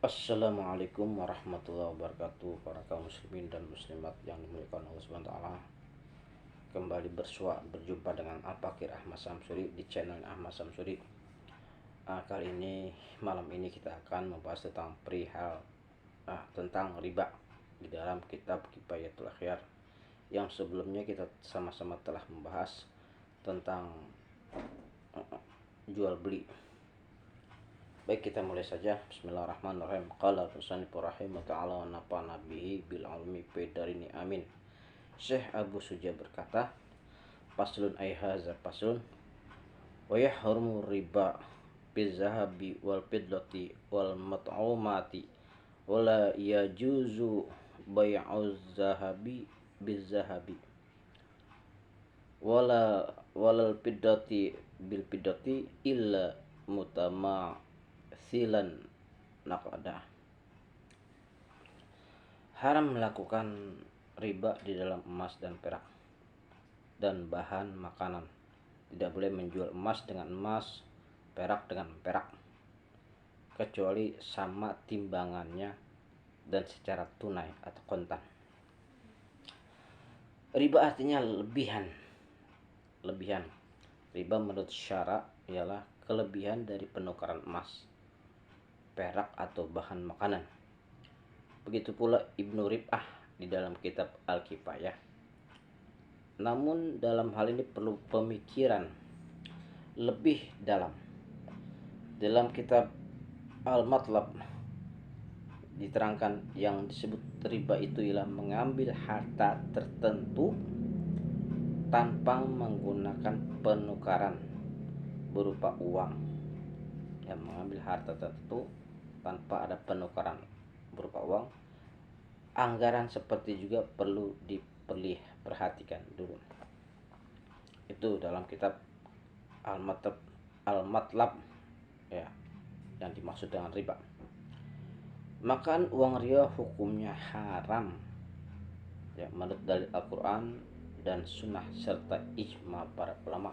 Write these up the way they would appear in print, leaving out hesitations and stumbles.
Assalamualaikum warahmatullahi wabarakatuh, para kaum muslimin dan muslimat yang dimuliakan Allah Subhanahu wa taala. Kembali berjumpa dengan Al-Fakir Ahmad Samsuri di channel Ahmad Samsuri. Kali ini malam ini kita akan membahas tentang perihal tentang riba di dalam kitab Kifayatul Akhyar, yang sebelumnya kita sama-sama telah membahas tentang jual beli. Baik, kita mulai saja. Bismillahirrahmanirrahim. Qala Rasulullah rahimahullah ta'ala wa nafa'ana bihi bil almi bidarini amin. Syekh Abu Suja berkata, Faslun ay haza faslun wa yahrumu riba bizahabi wal fiddati wal mat'umati wala yajuzu bai'uz zahabi bizahabi walal fiddati bil fiddati illa silan naqadah. Haram melakukan riba di dalam emas dan perak dan bahan makanan. Tidak boleh menjual emas dengan emas, perak dengan perak, kecuali sama timbangannya dan secara tunai atau kontan. Riba artinya lebihan. Riba menurut syara ialah kelebihan dari penukaran emas, perak atau bahan makanan. Begitu pula Ibnu Rib'ah di dalam kitab Al-Kifayah. Namun dalam hal ini perlu pemikiran lebih dalam. Dalam kitab Al-Matlab diterangkan yang disebut riba itu ialah mengambil harta tertentu tanpa menggunakan penukaran berupa uang. Yang mengambil harta tertentu tanpa ada penukaran berupa uang. Anggaran seperti juga perlu diperhatikan dulu. Itu dalam kitab Al-Matlab ya, yang dimaksud dengan riba. Makan uang riba hukumnya haram ya, menurut dalil Al-Quran dan sunnah serta ijma para ulama.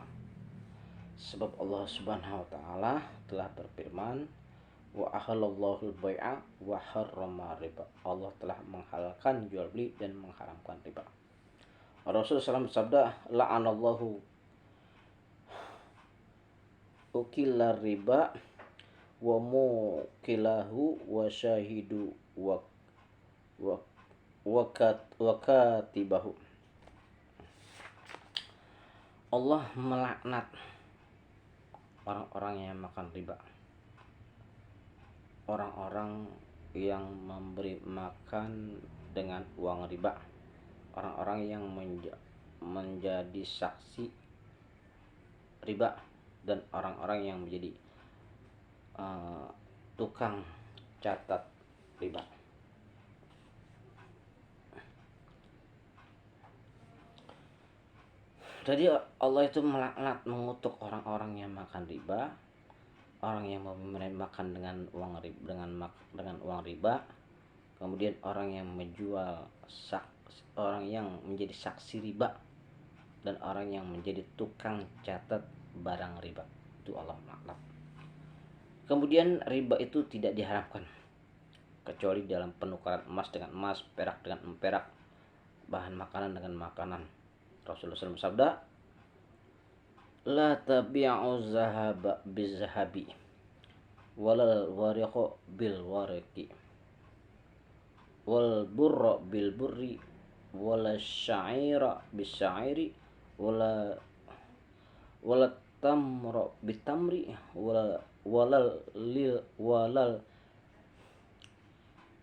Sebab Allah Subhanahu wa taala telah berfirman, wa ahallallahu al-bai'a wa harrama riba. Allah telah menghalalkan jual beli dan mengharamkan riba. Rasulullah SAW bersabda, la'anallahu ukilar riba wa mukilahu wa syahidu wa katibahu. Allah melaknat orang-orang yang makan riba, orang-orang yang memberi makan dengan uang riba, orang-orang yang menjadi saksi riba, dan orang-orang yang menjadi tukang catat riba. Jadi Allah itu melaknat, mengutuk orang-orang yang makan riba, orang yang memberi makan dengan uang riba, kemudian orang yang menjual, orang yang menjadi saksi riba, dan orang yang menjadi tukang catat barang riba. Itu Allah melaknat. Kemudian riba itu tidak diharapkan kecuali dalam penukaran emas dengan emas, perak dengan perak, bahan makanan dengan makanan. Rasulullah SAW bersabda, la tabi'u zahaba bizahabi walal wariqo bil wariqi wal burra bil burri wala sya'ira bis sya'iri wala tamra bit tamri walal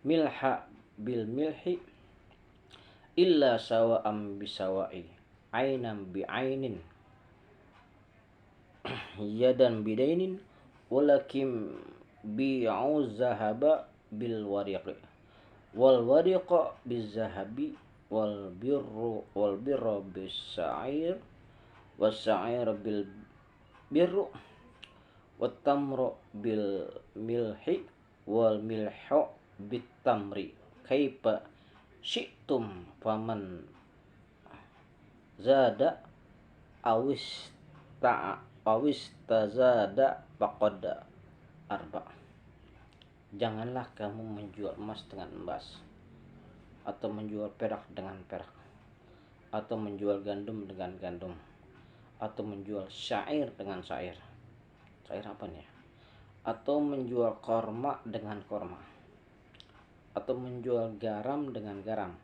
milha bil milhi illa sawa'am bisawa'i ainan bi ainin yadan bidainin walakin bi'u zahaba bil wariqi wal wariqa biz zahabi wal birra bis sa'ir was sa'ir bil birru wat tamru bil milhi wal milhu bit tamri kaifa syi'tum faman zada awis tazada faqad arba. Janganlah kamu menjual emas dengan emas, atau menjual perak dengan perak, atau menjual gandum dengan gandum, atau menjual syair dengan syair. Syair apa nih? Atau menjual korma dengan korma, atau menjual garam dengan garam,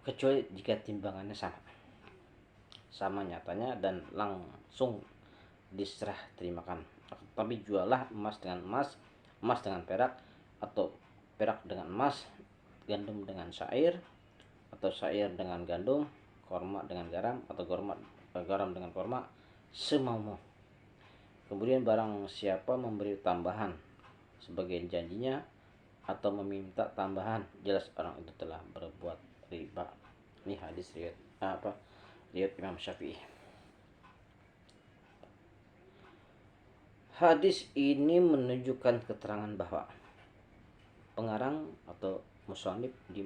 kecuali jika timbangannya sama nyatanya dan langsung diserah terimakan. Tapi jualah emas dengan emas, emas dengan perak, atau perak dengan emas, gandum dengan syair, atau syair dengan gandum, korma dengan garam, atau garam dengan korma, semaumu. Kemudian barang siapa memberi tambahan sebagai janjinya atau meminta tambahan, jelas orang itu telah berbuat riba. Ini hadis riwayat Imam Syafi'i. Hadis ini menunjukkan keterangan bahwa pengarang atau musannif di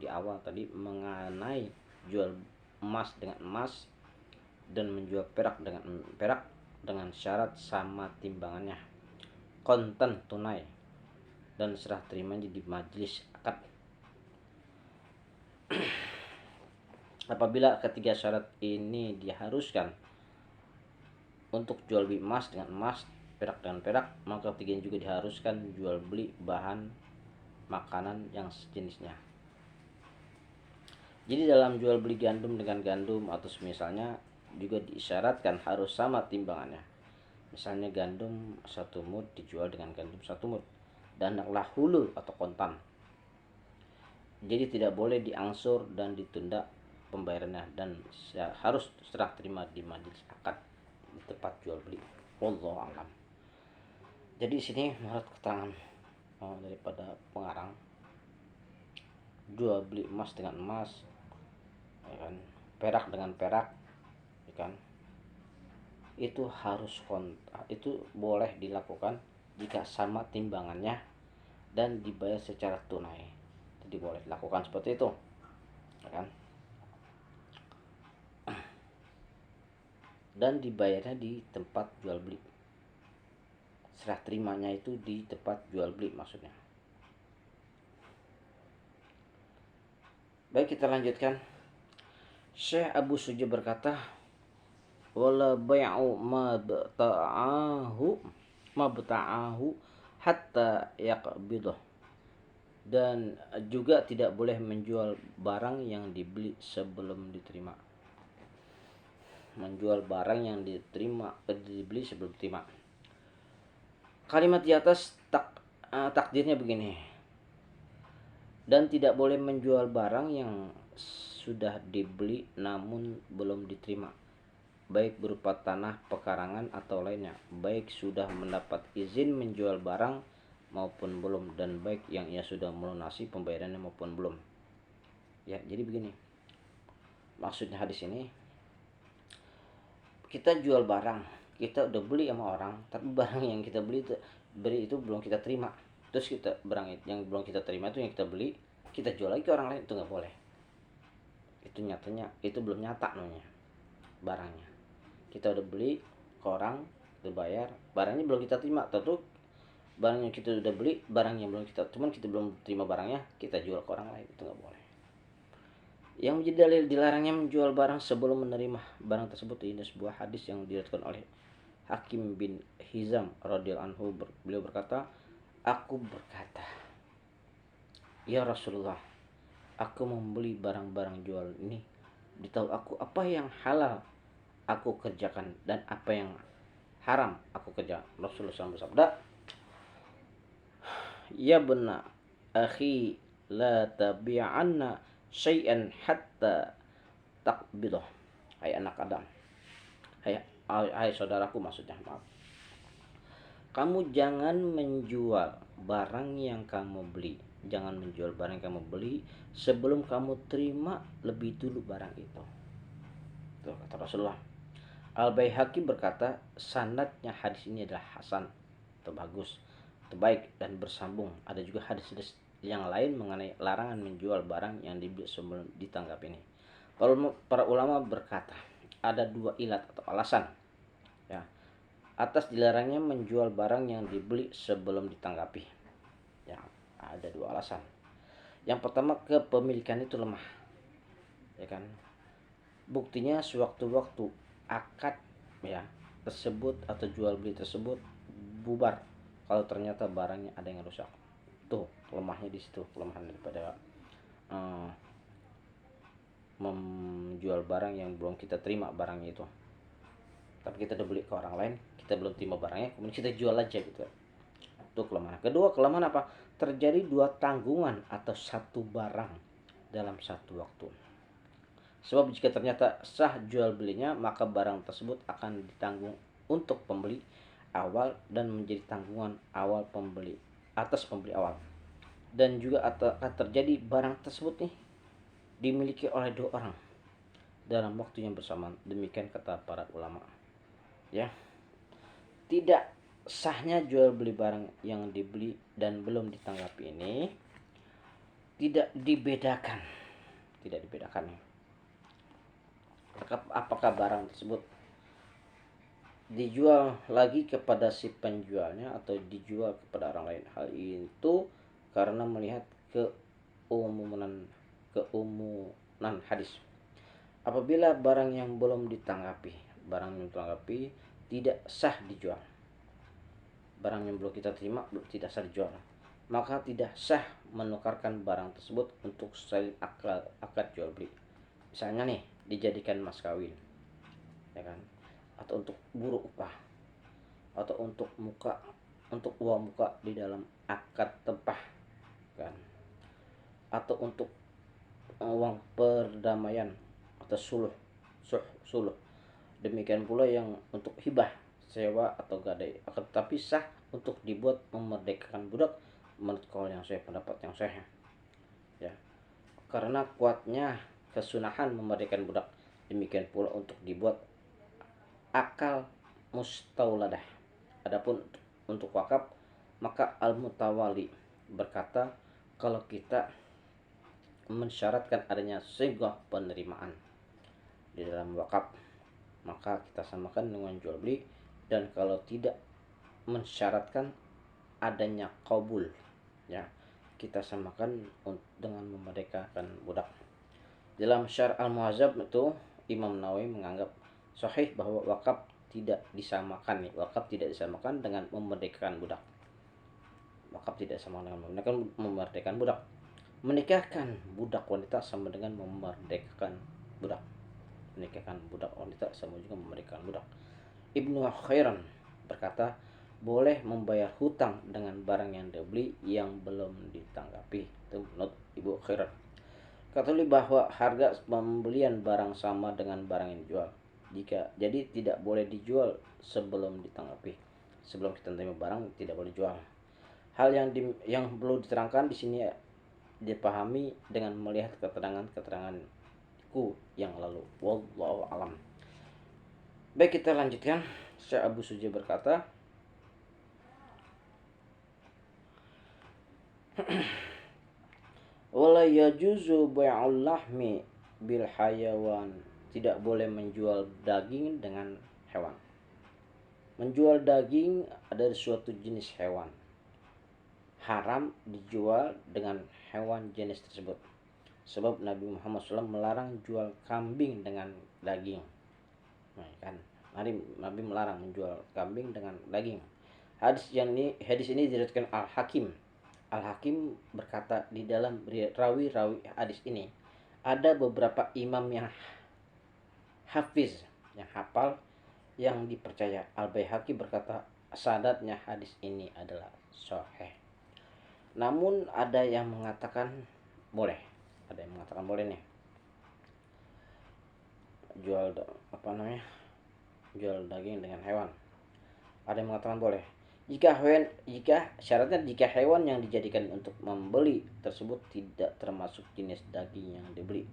awal tadi mengenai jual emas dengan emas dan menjual perak dengan syarat sama timbangannya, kontan tunai, dan serah terimanya di majelis akad. Apabila ketiga syarat ini diharuskan untuk jual beli emas dengan emas, perak dengan perak, maka ketiganya juga diharuskan jual beli bahan makanan yang sejenisnya. Jadi dalam jual beli gandum dengan gandum atau semisalnya juga diisyaratkan harus sama timbangannya. Misalnya gandum 1 mud dijual dengan gandum 1 mud, dan hendaklah hulu atau kontan. Jadi tidak boleh diangsur dan ditunda pembayarannya, dan harus serah terima di majelis akad di tempat jual beli. Wallahu a'lam. Jadi sini menurut keterangan daripada pengarang, jual beli emas dengan emas, ya kan, perak dengan perak, ya kan, itu itu boleh dilakukan jika sama timbangannya dan dibayar secara tunai. Jadi boleh dilakukan seperti itu, ya kan, dan dibayarnya di tempat jual beli. Serah terimanya itu di tempat jual beli maksudnya. Baik, kita lanjutkan. Syekh Abu Suja berkata, wala bai'u mabta'ahu hatta yaqbidah. Dan juga tidak boleh menjual barang yang dibeli sebelum diterima. Menjual barang yang dibeli sebelum diterima. Kalimat di atas takdirnya begini. Dan tidak boleh menjual barang yang sudah dibeli namun belum diterima, baik berupa tanah, pekarangan, atau lainnya, baik sudah mendapat izin menjual barang maupun belum, dan baik yang ia sudah melunasi pembayarannya maupun belum. Ya, jadi begini. Maksudnya hadis ini, kita jual barang, kita udah beli sama orang, tapi barang yang kita beli itu belum kita terima. Terus barang yang belum kita terima itu yang kita beli, kita jual lagi ke orang lain, itu nggak boleh. Itu nyatanya itu belum nyata namanya barangnya. Kita udah beli ke orang, udah bayar, barangnya belum kita terima. Tentu barang yang kita udah beli, barang yang belum kita belum terima barangnya, kita jual ke orang lain, itu nggak boleh. Yang menjadi dalil dilarangnya menjual barang sebelum menerima barang tersebut, ini sebuah hadis yang diriwayatkan oleh Hakim bin Hizam radhiyallahu anhu. Beliau berkata, aku berkata, ya Rasulullah, aku membeli barang-barang jual ini, ditahu aku apa yang halal aku kerjakan dan apa yang haram aku kerja. Rasulullah SAW bersabda, ya benar akhi, la tabi'anna syai'an hatta taqbidah. Hai anak Adam, hai saudaraku, maksudnya, maaf, kamu jangan menjual barang yang kamu beli. Jangan menjual barang yang kamu beli sebelum kamu terima lebih dulu barang itu. Itu kata Rasulullah. Al-Baihaqi berkata, sanadnya hadis ini adalah hasan, atau bagus, atau baik, dan bersambung. Ada juga hadis-hadis yang lain mengenai larangan menjual barang yang dibeli sebelum ditanggap ini. Para ulama berkata, ada 2 ilat atau alasan. Ya. atas dilarangnya menjual barang yang dibeli sebelum ditanggapi. Ya, ada dua alasan. Yang pertama, kepemilikan itu lemah, ya kan. Buktinya sewaktu-waktu akad ya tersebut atau jual beli tersebut bubar kalau ternyata barangnya ada yang rusak. Tuh lemahnya di situ, kelemahan daripada menjual barang yang belum kita terima barangnya itu. Tapi kita udah beli ke orang lain, kita belum terima barangnya, kemudian kita jual aja gitu. Itu kelemahan. Kedua, kelemahan apa? Terjadi dua tanggungan atau satu barang dalam satu waktu. Sebab jika ternyata sah jual belinya, maka barang tersebut akan ditanggung untuk pembeli awal dan menjadi tanggungan awal pembeli atas pembeli awal. Dan juga akan terjadi barang tersebut nih dimiliki oleh dua orang dalam waktu yang bersamaan. Demikian kata para ulama. Ya, tidak sahnya jual beli barang yang dibeli dan belum ditanggapi ini tidak dibedakan. Apakah barang tersebut dijual lagi kepada si penjualnya atau dijual kepada orang lain. Hal itu karena melihat keumuman hadis. Apabila barang yang belum ditanggapi tidak sah dijual. Barang yang belum kita terima tidak sah dijual. Maka tidak sah menukarkan barang tersebut untuk salin akad jual beli. Misalnya nih, dijadikan mas kawin, ya kan? Atau untuk buruh upah, atau untuk uang muka di dalam akad tempah, kan? Atau untuk uang perdamaian atau suluh. Demikian pula yang untuk hibah, sewa atau gadai. Tapi sah untuk dibuat memerdekakan budak menurut kaul yang sahih, pendapat yang sahih. Ya. Karena kuatnya kesunahan memerdekakan budak. Demikian pula untuk dibuat akal mustauladah. Adapun untuk wakaf, maka al-mutawali berkata, kalau kita mensyaratkan adanya sigah penerimaan di dalam wakaf, maka kita samakan dengan jual beli. Dan kalau tidak mensyaratkan adanya qabul, ya, kita samakan dengan memerdekakan budak. Dalam Syarh Al-Muhadzab itu Imam Nawawi menganggap sahih bahwa wakaf tidak disamakan dengan memerdekakan budak. Wakaf tidak sama dengan memerdekakan budak. Menikahkan budak wanita sama dengan memerdekakan budak. Menikahkan budak wanita sama juga memerdekakan budak. Ibnu Khairan berkata, boleh membayar hutang dengan barang yang dibeli yang belum ditanggapi. Itu menurut Ibnu Khairan. Katakanlah bahwa harga pembelian barang sama dengan barang yang dijual. Jadi tidak boleh dijual sebelum ditanggapi. Sebelum kita terima barang tidak boleh jual. Hal yang perlu diterangkan di sini dipahami dengan melihat keteranganku yang lalu. Wallahu alam. Baik, kita lanjutkan. Syekh Abu Suja berkata, wala yajuzu bai'ul lahmi bil hayawan. Tidak boleh menjual daging dengan hewan. Menjual daging dari suatu jenis hewan haram dijual dengan hewan jenis tersebut. Sebab Nabi Muhammad SAW melarang jual kambing dengan daging. Nah, kan? Nabi melarang menjual kambing dengan daging. Hadis ini diriwayatkan Al-Hakim. Al-Hakim berkata di dalam rawi-rawi hadis ini ada beberapa imam yang hafiz, yang hafal, yang dipercaya. Al-Baihaqi berkata sadatnya hadis ini adalah sahih. Namun ada yang mengatakan boleh. Nih. Jual daging dengan hewan. Ada yang mengatakan boleh. Jika hewan yang dijadikan untuk membeli tersebut tidak termasuk jenis daging yang dibeli,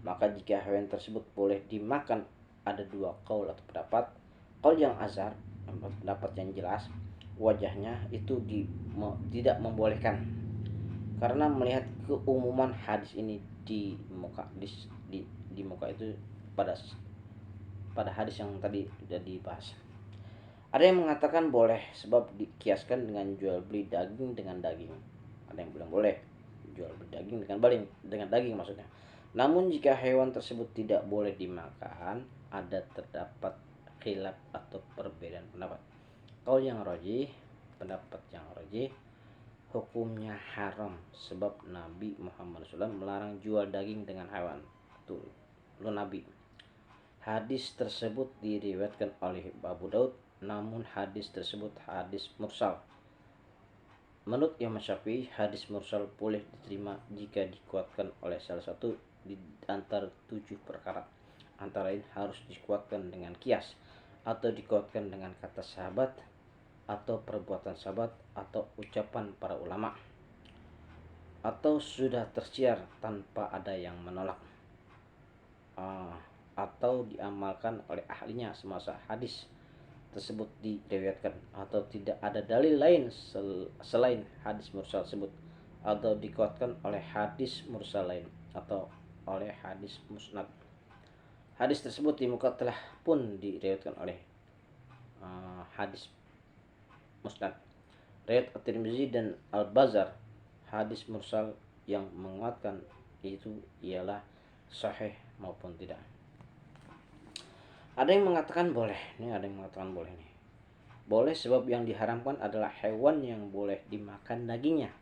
maka jika hewan tersebut boleh dimakan, ada dua qaul atau pendapat. Qaul yang azhar, pendapat yang jelas, wajahnya itu tidak membolehkan, karena melihat keumuman hadis ini di muka itu pada hadis yang tadi sudah dibahas. Ada yang mengatakan boleh sebab dikiaskan dengan jual beli daging dengan daging. Ada yang bilang boleh jual beli daging dengan daging maksudnya. Namun jika hewan tersebut tidak boleh dimakan, ada terdapat khilaf atau perbedaan pendapat. Kalau yang rajih, pendapat yang rajih, hukumnya haram sebab Nabi Muhammad SAW melarang jual daging dengan hewan. Tuh, lu Nabi. Hadis tersebut diriwayatkan oleh Abu Daud, namun hadis tersebut hadis mursal. Menurut Imam Syafi'i, hadis mursal boleh diterima jika dikuatkan oleh salah satu di antara 7 perkara. Antara lain harus dikuatkan dengan kias, atau dikuatkan dengan kata sahabat, atau perbuatan sahabat, atau ucapan para ulama, atau sudah tersiar tanpa ada yang menolak, atau diamalkan oleh ahlinya semasa hadis tersebut diriwayatkan, atau tidak ada dalil lain selain hadis mursal tersebut, atau dikuatkan oleh hadis mursal lain, atau oleh hadis musnad. Hadis tersebut di muka telah pun diriwayatkan oleh hadis musnad riwayat At-Tirmizi dan Al-Bazar. Hadis mursal yang menguatkan itu ialah sahih maupun tidak. Ada yang mengatakan boleh, boleh sebab yang diharamkan adalah hewan yang boleh dimakan dagingnya,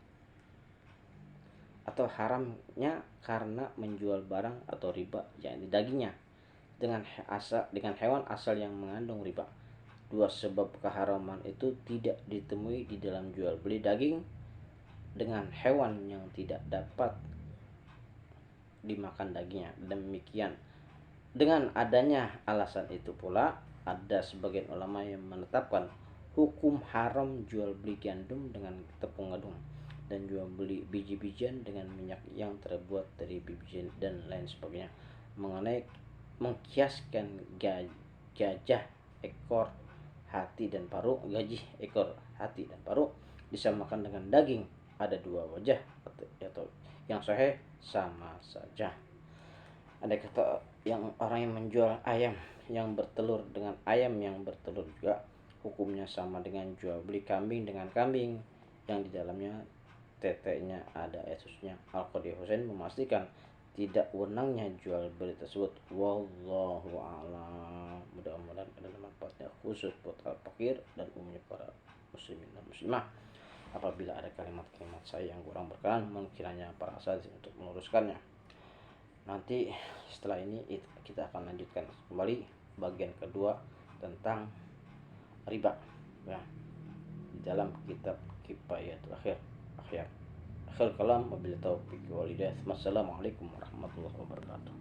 atau haramnya karena menjual barang atau riba yakni dagingnya dengan hewan asal yang mengandung riba. Dua sebab keharaman itu tidak ditemui di dalam jual beli daging dengan hewan yang tidak dapat dimakan dagingnya. Demikian, dengan adanya alasan itu pula, ada sebagian ulama yang menetapkan hukum haram jual beli gandum dengan tepung gadung, dan jual beli biji-bijian dengan minyak yang terbuat dari biji dan lain sebagainya. Mengenai mengkiaskan gajah ekor hati dan paru, gaji ekor hati dan paru disamakan dengan daging, ada dua wajah atau yang sahih sama saja. Ada kata yang orang yang menjual ayam yang bertelur dengan ayam yang bertelur juga hukumnya sama dengan jual beli kambing dengan kambing yang di dalamnya teteknya ada esusnya. Al-Qadi Husain memastikan tidak wenangnya jual beli tersebut. Wallahu a'lam. Mudah-mudahan ada manfaatnya khusus buat al-fakir dan umumnya para muslimin dan muslimah. Apabila ada kalimat-kalimat saya yang kurang berkenan, mohon kiranya para asatidz untuk meluruskannya. Nanti setelah ini kita akan lanjutkan kembali bagian kedua tentang riba ya, di dalam kitab Kifayatul Akhyar. Akhir kalam, wabillahi taufiq wal hidayah. Wassalamualaikum warahmatullahi wabarakatuh.